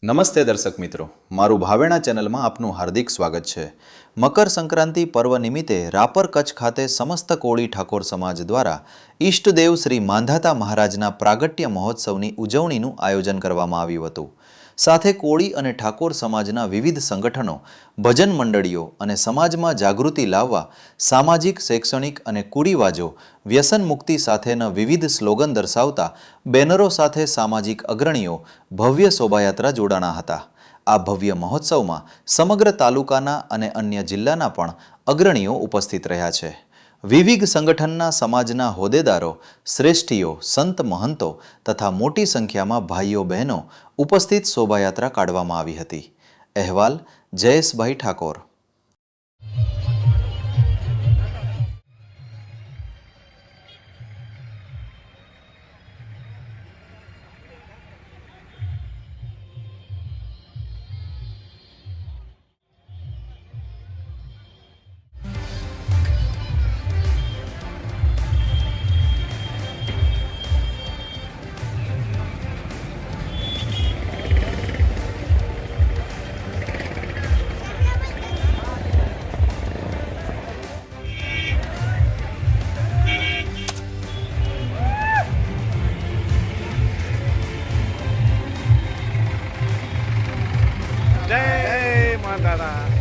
નમસ્તે દર્શક મિત્રો, મારું ભાવેણા ચેનલમાં આપનું હાર્દિક સ્વાગત છે। મકર સંક્રાંતિ પર્વ નિમિત્તે રાપર કચ્છ ખાતે સમસ્ત કોળી ઠાકોર સમાજ દ્વારા ઈષ્ટદેવ શ્રી માંધાતા મહારાજના પ્રાગટ્ય મહોત્સવની ઉજવણીનું આયોજન કરવામાં આવ્યું હતું। સાથે કોળી અને ઠાકોર સમાજના વિવિધ સંગઠનો, ભજન મંડળીઓ અને સમાજમાં જાગૃતિ લાવવા સામાજિક, શૈક્ષણિક અને કુરિવાજો, વ્યસન મુક્તિ સાથેના વિવિધ સ્લોગન દર્શાવતા બેનરો સાથે સામાજિક અગ્રણીઓ ભવ્ય શોભાયાત્રા જોડાણા હતા। આ ભવ્ય મહોત્સવમાં સમગ્ર તાલુકાના અને અન્ય જિલ્લાના પણ અગ્રણીઓ ઉપસ્થિત રહ્યા છે। વિવિધ સંગઠનના સમાજના હોદ્દેદારો, શ્રેષ્ઠીઓ, સંત મહંતો તથા મોટી સંખ્યામાં ભાઈઓ બહેનો ઉપસ્થિત શોભાયાત્રા કાઢવામાં આવી હતી। અહેવાલ જયેશભાઈ ઠાકોર। જય માતારા।